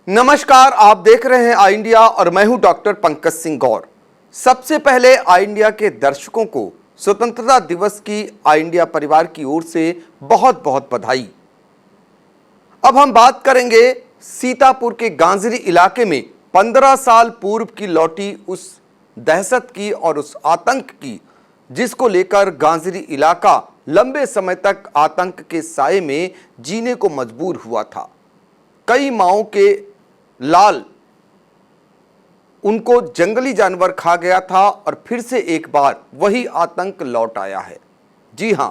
नमस्कार, आप देख रहे हैं आई इंडिया और मैं हूं डॉक्टर पंकज सिंह गौर। सबसे पहले आई इंडिया के दर्शकों को स्वतंत्रता दिवस की आई इंडिया परिवार की ओर से बहुत बहुत बधाई। अब हम बात करेंगे सीतापुर के गांजरी इलाके में 15 साल पूर्व की लौटी उस दहशत की और उस आतंक की, जिसको लेकर गांजरी इलाका लंबे समय तक आतंक के साए में जीने को मजबूर हुआ था। कई माओं के लाल उनको जंगली जानवर खा गया था और फिर से एक बार वही आतंक लौट आया है। जी हां,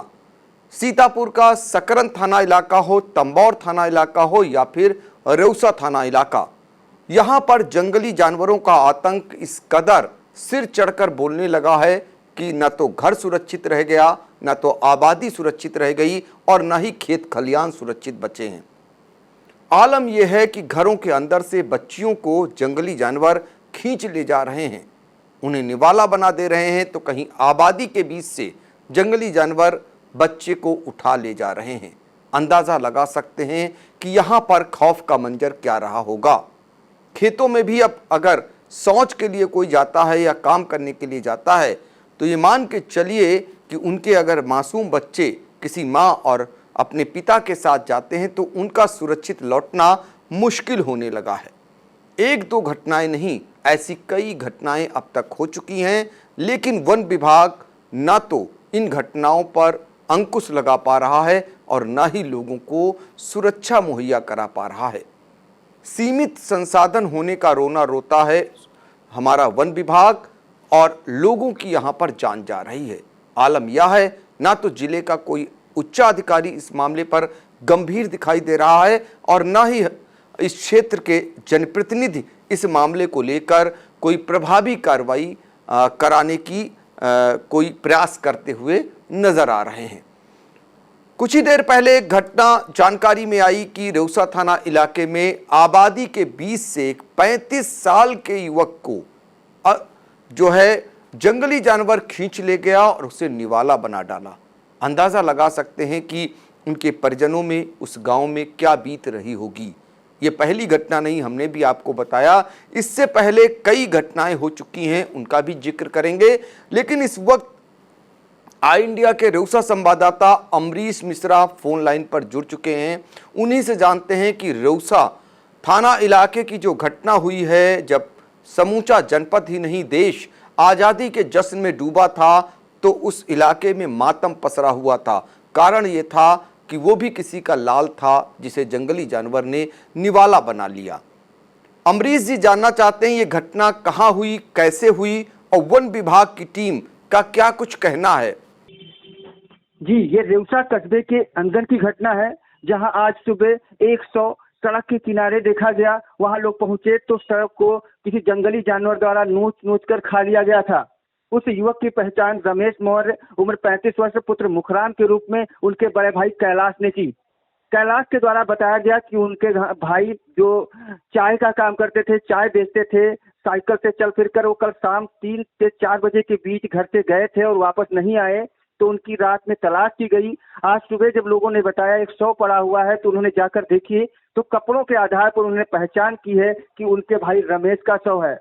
सीतापुर का सकरन थाना इलाका हो, तंबौर थाना इलाका हो या फिर रेउसा थाना इलाका, यहां पर जंगली जानवरों का आतंक इस कदर सिर चढ़कर बोलने लगा है कि न तो घर सुरक्षित रह गया, न तो आबादी सुरक्षित रह गई और न ही खेत खलियान सुरक्षित बचे हैं। आलम यह है कि घरों के अंदर से बच्चियों को जंगली जानवर खींच ले जा रहे हैं, उन्हें निवाला बना दे रहे हैं, तो कहीं आबादी के बीच से जंगली जानवर बच्चे को उठा ले जा रहे हैं। अंदाजा लगा सकते हैं कि यहां पर खौफ का मंजर क्या रहा होगा। खेतों में भी अब अगर शौच के लिए कोई जाता है या काम करने के लिए जाता है तो ये मान के चलिए कि उनके अगर मासूम बच्चे किसी माँ और अपने पिता के साथ जाते हैं तो उनका सुरक्षित लौटना मुश्किल होने लगा है। एक दो घटनाएं नहीं, ऐसी कई घटनाएं अब तक हो चुकी हैं, लेकिन वन विभाग न तो इन घटनाओं पर अंकुश लगा पा रहा है और न ही लोगों को सुरक्षा मुहैया करा पा रहा है। सीमित संसाधन होने का रोना रोता है हमारा वन विभाग और लोगों की यहां पर जान जा रही है। आलम यह है, ना तो जिले का कोई उच्चाधिकारी इस मामले पर गंभीर दिखाई दे रहा है और न ही इस क्षेत्र के जनप्रतिनिधि इस मामले को लेकर कोई प्रभावी कार्रवाई कराने की कोई प्रयास करते हुए नजर आ रहे हैं। कुछ ही देर पहले एक घटना जानकारी में आई कि रेउसा थाना इलाके में आबादी के बीच से एक 35 साल के युवक को जो है जंगली जानवर खींच ले गया और उसे निवाला बना डाला। अंदाजा लगा सकते हैं कि उनके परिजनों में, उस गांव में क्या बीत रही होगी। ये पहली घटना नहीं, हमने भी आपको बताया इससे पहले कई घटनाएं हो चुकी हैं, उनका भी जिक्र करेंगे। लेकिन इस वक्त आई इंडिया के रेउसा संवाददाता अमरीश मिश्रा फोन लाइन पर जुड़ चुके हैं। उन्हीं से जानते हैं कि रेउसा थाना इलाके की जो घटना हुई है, जब समूचा जनपद ही नहीं देश आजादी के जश्न में डूबा था तो उस इलाके में मातम पसरा हुआ था। कारण ये था कि वो भी किसी का लाल था जिसे जंगली जानवर ने निवाला बना लिया। अमरीश जी जानना चाहते हैं ये घटना कहां हुई, कैसे हुई और वन विभाग की टीम का क्या कुछ कहना है। जी, ये रेउसा कस्बे के अंदर की घटना है, जहां आज सुबह 100 सड़क के किनारे देखा गया। वहां लोग पहुंचे तो सड़क को किसी जंगली जानवर द्वारा नोच नोच कर खा लिया गया था। उस युवक की पहचान रमेश मौर्य उम्र 35 वर्ष पुत्र मुखराम के रूप में उनके बड़े भाई कैलाश ने की। कैलाश के द्वारा बताया गया कि उनके भाई जो चाय का काम करते थे, चाय बेचते थे, साइकिल से चल फिर कर वो कल शाम 3 से 4 बजे के बीच घर से गए थे और वापस नहीं आए, तो उनकी रात में तलाश की गई। आज सुबह जब लोगों ने बताया 100 पड़ा हुआ है तो उन्होंने जाकर देखी तो कपड़ों के आधार पर उन्होंने पहचान की है कि उनके भाई रमेश का शव है।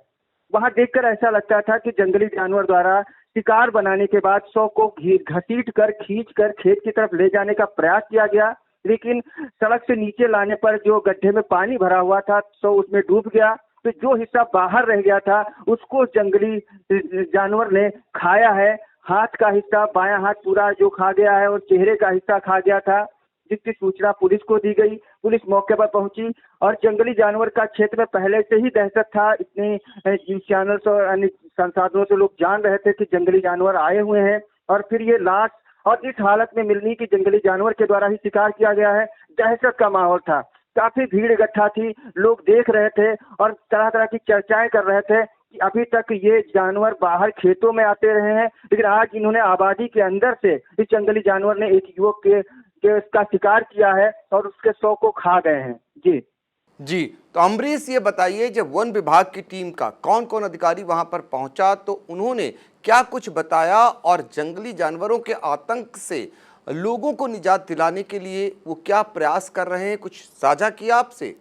वहां देखकर ऐसा लगता था कि जंगली जानवर द्वारा शिकार बनाने के बाद शव को घसीट कर खींच कर खेत की तरफ ले जाने का प्रयास किया गया, लेकिन सड़क से नीचे लाने पर जो गड्ढे में पानी भरा हुआ था शव उसमें डूब गया। तो जो हिस्सा बाहर रह गया था उसको जंगली जानवर ने खाया है। हाथ का हिस्सा, बायां हाथ पूरा जो खा गया है और चेहरे का हिस्सा खा गया था, जिसकी सूचना पुलिस को दी गई। पुलिस मौके पर पहुंची और जंगली जानवर का क्षेत्र में पहले से ही दहशत था। इतने न्यूज चैनल्स और अन्य संसाधनों से लोग जान रहे थे कि जंगली जानवर आए हुए हैं और फिर ये लाश और इस हालत में मिलनी कि जंगली जानवर के द्वारा ही शिकार किया गया है। दहशत का माहौल था, काफी भीड़ इकट्ठा थी, लोग देख रहे थे और तरह तरह की चर्चाएं कर रहे थे कि अभी तक ये जानवर बाहर खेतों में आते रहे हैं, लेकिन आज इन्होंने आबादी के अंदर से इस जंगली जानवर ने एक युवक के उसका शिकार किया है और उसके शव को खा गए हैं। जी, तो अमरीश ये बताइए, जब वन विभाग की टीम का कौन कौन अधिकारी वहां पर पहुंचा तो उन्होंने क्या कुछ बताया और जंगली जानवरों के आतंक से लोगों को निजात दिलाने के लिए वो क्या प्रयास कर रहे हैं, कुछ साझा किया आपसे?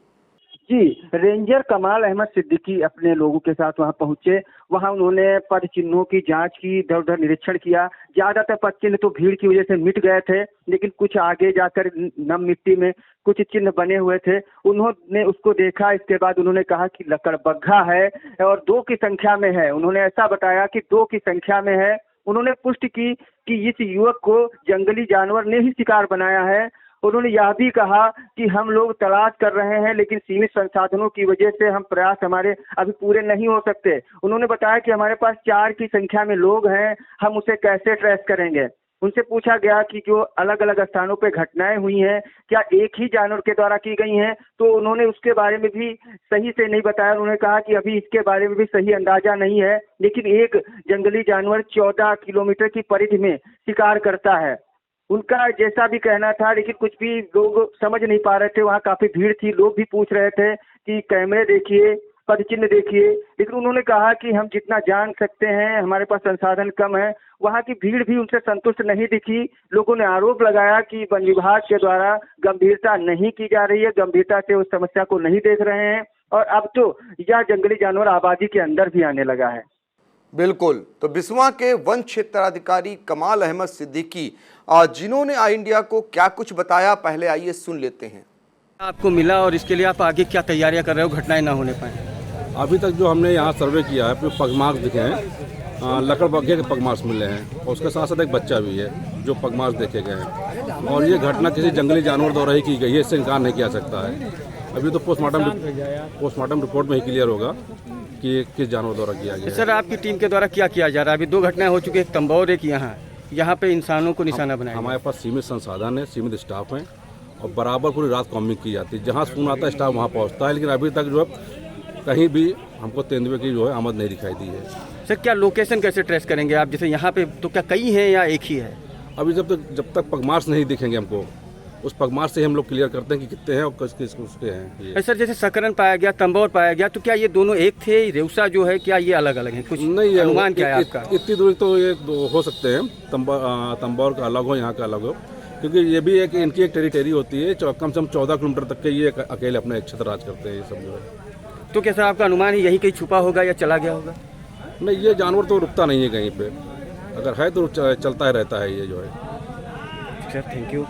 जी, रेंजर कमाल अहमद सिद्दीकी अपने लोगों के साथ वहां पहुंचे। वहां उन्होंने पद चिन्हों की जांच की, इधर उधर निरीक्षण किया। ज्यादातर पद चिन्ह तो भीड़ की वजह से मिट गए थे, लेकिन कुछ आगे जाकर नम मिट्टी में कुछ चिन्ह बने हुए थे। उन्होंने उसको देखा। इसके बाद उन्होंने कहा कि लकड़बग्घा है और 2 की संख्या में है। उन्होंने ऐसा बताया कि 2 की संख्या में है। उन्होंने पुष्टि की कि इस युवक को जंगली जानवर ने ही शिकार बनाया है। उन्होंने यह भी कहा कि हम लोग तलाश कर रहे हैं, लेकिन सीमित संसाधनों की वजह से हम प्रयास हमारे अभी पूरे नहीं हो सकते। उन्होंने बताया कि हमारे पास 4 की संख्या में लोग हैं, हम उसे कैसे ट्रेस करेंगे। उनसे पूछा गया कि जो अलग अलग स्थानों पे घटनाएं हुई हैं, क्या एक ही जानवर के द्वारा की गई हैं, तो उन्होंने उसके बारे में भी सही से नहीं बताया। उन्होंने कहा कि अभी इसके बारे में भी सही अंदाजा नहीं है, लेकिन एक जंगली जानवर 14 किलोमीटर की परिधि में शिकार करता है। उनका जैसा भी कहना था, लेकिन कुछ भी लोग समझ नहीं पा रहे थे। वहाँ काफी भीड़ थी, लोग भी पूछ रहे थे कि कैमरे देखिए, पद चिन्ह देखिए, लेकिन उन्होंने कहा कि हम जितना जान सकते हैं, हमारे पास संसाधन कम है। वहाँ की भीड़ भी उनसे संतुष्ट नहीं दिखी। लोगों ने आरोप लगाया कि वन विभाग के द्वारा गंभीरता नहीं की जा रही है, गंभीरता से उस समस्या को नहीं देख रहे हैं, और अब तो यह जंगली जानवर आबादी के अंदर भी आने लगा है। बिल्कुल। तो बिस्वा के वन क्षेत्राधिकारी कमाल अहमद सिद्दीकी जिन्होंने आई इंडिया को क्या कुछ बताया, पहले आइए सुन लेते हैं। आपको मिला और इसके लिए आप आगे क्या तैयारियां कर रहे हो, घटनाएं ना होने पाए? अभी तक जो हमने यहाँ सर्वे किया है, पगमार्क्स दिखे हैं, लकड़बग्घे के पगमार्क्स मिले हैं, और उसके साथ साथ एक बच्चा भी है जो पगमार्क्स देखे गए हैं। और ये घटना किसी जंगली जानवर द्वारा ही की गई है, इससे इनकार नहीं किया सकता है। अभी तो पोस्टमार्टम रिपोर्ट में ही क्लियर होगा कि ये किस जानवर द्वारा किया गया है। सर, आपकी टीम के द्वारा क्या किया जा रहा है? अभी 2 घटनाएं हो चुकी है, एक तंबौर, एक यहाँ पे इंसानों को निशाना बनाया। हमारे पास सीमित संसाधन है, सीमित स्टाफ है, और बराबर पूरी रात कॉम्बिंग की जाती है। जहाँ फोन आता है स्टाफ वहाँ पहुँचता है, लेकिन अभी तक जो है कहीं भी हमको तेंदुए की जो है आमद नहीं दिखाई दी है। सर, क्या लोकेशन कैसे ट्रेस करेंगे आप? जैसे यहाँ पे तो क्या कई हैं या एक ही है? अभी जब तक पगमार्क्स नहीं दिखेंगे हमको, उस पगमार्क्स से हम लोग क्लियर करते हैं कि कितने हैं और किस उसके हैं ये। सर, जैसे सकरन पाया गया, तंबौर पाया गया, तो क्या ये दोनों एक थे? रेउसा जो है, क्या ये अलग अलग है? कुछ नहीं, अनुमान क्या है आपका? इतनी दूरी तो ये हो सकते हैं, तंबौर का अलग हो, यहाँ का अलग हो, क्योंकि ये भी एक इनकी एक टेरिटरी होती है। कम से कम 14 किलोमीटर तक के ये अकेले अपने क्षेत्र राज करते हैं ये सब जो है। तो क्या सर, आपका अनुमान है यहीं कहीं छुपा होगा या चला गया होगा? नहीं, ये जानवर तो रुकता नहीं है कहीं पे, अगर है तो चलता ही रहता है ये जो है। Sir, thank you.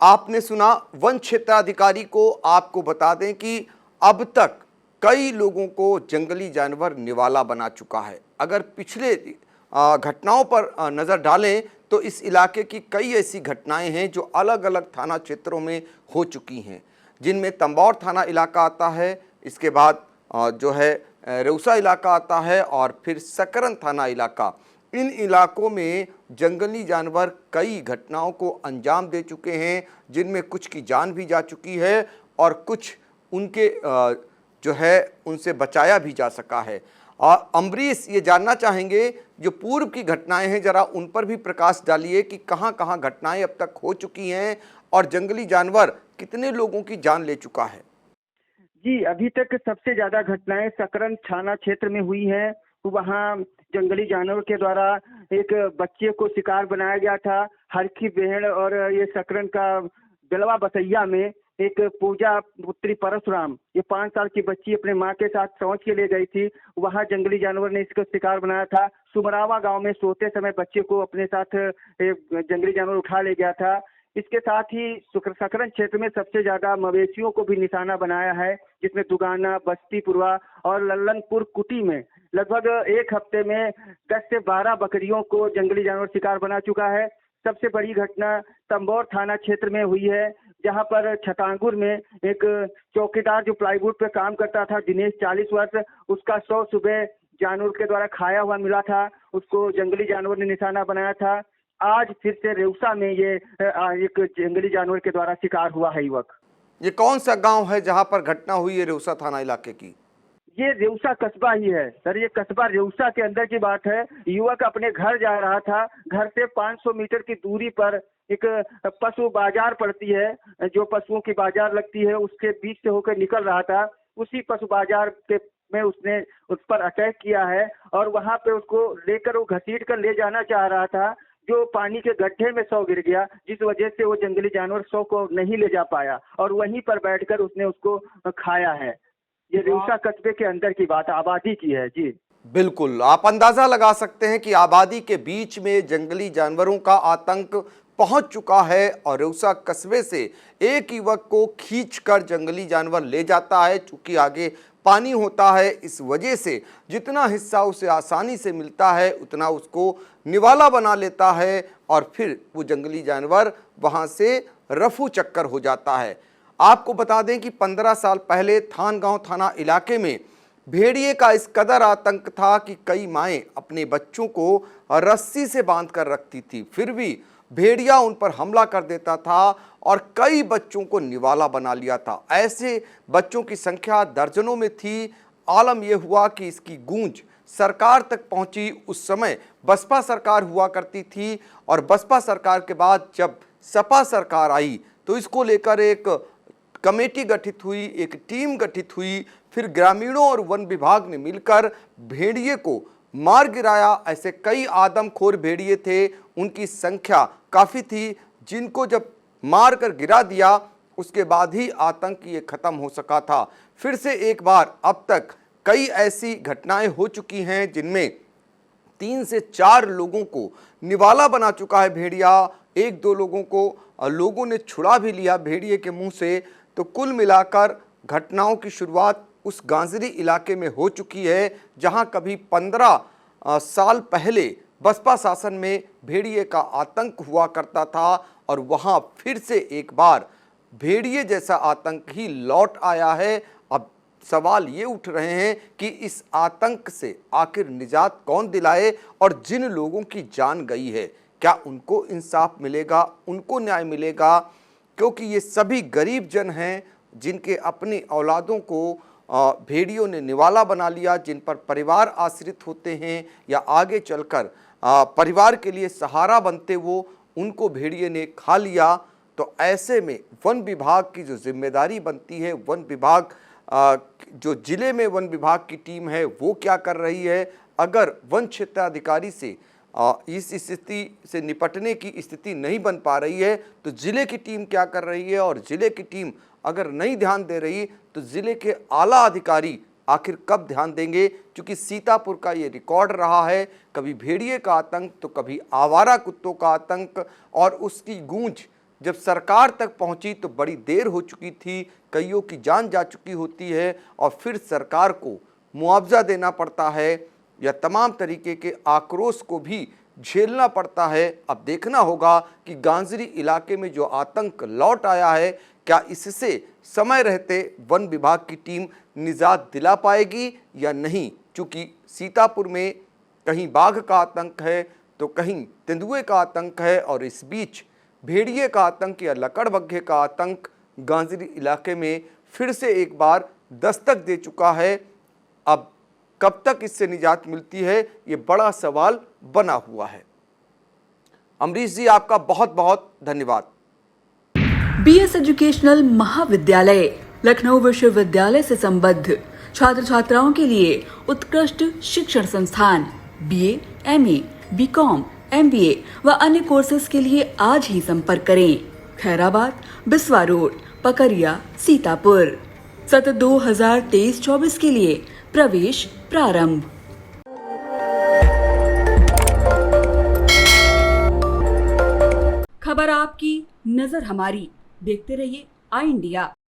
आपने सुना वन क्षेत्राधिकारी को। आपको बता दें कि अब तक कई लोगों को जंगली जानवर निवाला बना चुका है। अगर पिछले घटनाओं पर नज़र डालें तो इस इलाके की कई ऐसी घटनाएं हैं जो अलग अलग थाना क्षेत्रों में हो चुकी हैं, जिनमें तंबौर थाना इलाका आता है, इसके बाद जो है रेउसा इलाका आता है, और फिर सकरन थाना इलाका। इन इलाकों में जंगली जानवर कई घटनाओं को अंजाम दे चुके हैं, जिनमें कुछ की जान भी जा चुकी है और कुछ उनके जो है उनसे बचाया भी जा सका है। अमरीश ये जानना चाहेंगे, जो पूर्व की घटनाएं हैं जरा उन पर भी प्रकाश डालिए कि कहां कहां घटनाएं अब तक हो चुकी हैं और जंगली जानवर कितने लोगों की जान ले चुका है। जी, अभी तक सबसे ज्यादा घटनाएं सकरन थाना क्षेत्र में हुई है। वहाँ जंगली जानवर के द्वारा एक बच्चे को शिकार बनाया गया था। हरखी बेहड़ और ये सकरन का बेलवा बसैया में एक पूजा पुत्री परशुराम, ये 5 साल की बच्ची अपने माँ के साथ समझ के ले गई थी। वहाँ जंगली जानवर ने इसका शिकार बनाया था। सुमरावा गांव में सोते समय बच्चे को अपने साथ जंगली जानवर उठा ले गया था। इसके साथ ही सकरन क्षेत्र में सबसे ज्यादा मवेशियों को भी निशाना बनाया है, जिसमें दुगाना, बस्तीपुरवा और लल्लनपुर कुटी में लगभग एक हफ्ते में 10 से 12 बकरियों को जंगली जानवर शिकार बना चुका है। सबसे बड़ी घटना तंबौर थाना क्षेत्र में हुई है, जहां पर छतांगुर में एक चौकीदार जो प्लाईवुड पे काम करता था, दिनेश 40 वर्ष, उसका 100 सुबह जानवर के द्वारा खाया हुआ मिला था। उसको जंगली जानवर ने निशाना बनाया था। आज फिर से रेउसा में ये एक जंगली जानवर के द्वारा शिकार हुआ है युवक। ये कौन सा गांव है जहां पर घटना हुई है रेउसा थाना इलाके की? ये रेउसा कस्बा ही है सर, ये कस्बा रेउसा के अंदर की बात है। युवक अपने घर जा रहा था। घर से 500 मीटर की दूरी पर एक पशु बाजार पड़ती है, जो पशुओं की बाजार लगती है, उसके बीच से होकर निकल रहा था। उसी पशु बाजार के में उसने उस पर अटैक किया है और वहां पे उसको लेकर वो घसीट कर ले जाना चाह रहा था। जो पानी के गड्ढे में शव गिर गया, जिस वजह से वो जंगली जानवर शव को नहीं ले जा पाया और वहीं पर बैठकर उसने उसको खाया है। ये रेउसा कस्बे के अंदर की बात, आबादी की है। जी बिल्कुल, आप अंदाजा लगा सकते हैं कि आबादी के बीच में जंगली जानवरों का आतंक पहुंच चुका है और रेउसा कस्बे से एक युवक को खींचकर जंगली जानवर ले जाता है। चूंकि आगे पानी होता है, इस वजह से जितना हिस्सा उसे आसानी से मिलता है उतना उसको निवाला बना लेता है और फिर वो जंगली जानवर वहां से रफू चक्कर हो जाता है। आपको बता दें कि 15 साल पहले थानगांव थाना इलाके में भेड़िए का इस कदर आतंक था कि कई माएँ अपने बच्चों को रस्सी से बांध कर रखती थी, फिर भी भेड़िया उन पर हमला कर देता था और कई बच्चों को निवाला बना लिया था। ऐसे बच्चों की संख्या दर्जनों में थी। आलम यह हुआ कि इसकी गूंज सरकार तक पहुंची। उस समय बसपा सरकार हुआ करती थी और बसपा सरकार के बाद जब सपा सरकार आई तो इसको लेकर एक कमेटी गठित हुई, एक टीम गठित हुई। फिर ग्रामीणों और वन विभाग ने मिलकर भेड़िए को मार गिराया। ऐसे कई आदमखोर भेड़िए थे, उनकी संख्या काफ़ी थी, जिनको जब मार कर गिरा दिया उसके बाद ही आतंक ये खत्म हो सका था। फिर से एक बार अब तक कई ऐसी घटनाएं हो चुकी हैं जिनमें 3 से 4 लोगों को निवाला बना चुका है भेड़िया। 1-2 लोगों को लोगों ने छुड़ा भी लिया भेड़िए के मुंह से। तो कुल मिलाकर घटनाओं की शुरुआत उस गांजरी इलाके में हो चुकी है जहां कभी 15 साल पहले बसपा शासन में भेड़िए का आतंक हुआ करता था और वहां फिर से एक बार भेड़िए जैसा आतंक ही लौट आया है। अब सवाल ये उठ रहे हैं कि इस आतंक से आखिर निजात कौन दिलाए और जिन लोगों की जान गई है क्या उनको इंसाफ मिलेगा, उनको न्याय मिलेगा? क्योंकि ये सभी गरीब जन हैं जिनके अपनी औलादों को भेड़ियों ने निवाला बना लिया, जिन पर परिवार आश्रित होते हैं या आगे चलकर परिवार के लिए सहारा बनते वो, उनको भेड़िए ने खा लिया। तो ऐसे में वन विभाग की जो जिम्मेदारी बनती है, वन विभाग जो जिले में वन विभाग की टीम है वो क्या कर रही है? अगर वन क्षेत्राधिकारी से इस स्थिति से निपटने की स्थिति नहीं बन पा रही है तो जिले की टीम क्या कर रही है? और जिले की टीम अगर नहीं ध्यान दे रही तो जिले के आला अधिकारी आखिर कब ध्यान देंगे? क्योंकि सीतापुर का ये रिकॉर्ड रहा है, कभी भेड़िए का आतंक तो कभी आवारा कुत्तों का आतंक, और उसकी गूंज जब सरकार तक पहुंची तो बड़ी देर हो चुकी थी, कईयों की जान जा चुकी होती है और फिर सरकार को मुआवजा देना पड़ता है या तमाम तरीके के आक्रोश को भी झेलना पड़ता है। अब देखना होगा कि गांजरी इलाके में जो आतंक लौट आया है क्या इससे समय रहते वन विभाग की टीम निजात दिला पाएगी या नहीं। चूँकि सीतापुर में कहीं बाघ का आतंक है तो कहीं तेंदुए का आतंक है और इस बीच भेड़िए का आतंक या लकड़बग्घे का आतंक गांजरी इलाके में फिर से एक बार दस्तक दे चुका है। अब कब तक इससे निजात मिलती है ये बड़ा सवाल बना हुआ है। अमरीश जी, आपका बहुत बहुत धन्यवाद। बीएस एजुकेशनल महाविद्यालय लखनऊ विश्वविद्यालय से संबद्ध छात्र छात्राओं के लिए उत्कृष्ट शिक्षण संस्थान बीए, एमए, बीकॉम, एमबीए व अन्य कोर्सेज के लिए आज ही संपर्क करें। खैराबाद, बिस्वा रोड, पकरिया, सीतापुर। सत्र 2023-24 के लिए प्रवेश प्रारंभ। खबर आपकी, नजर हमारी। देखते रहिए आई इंडिया।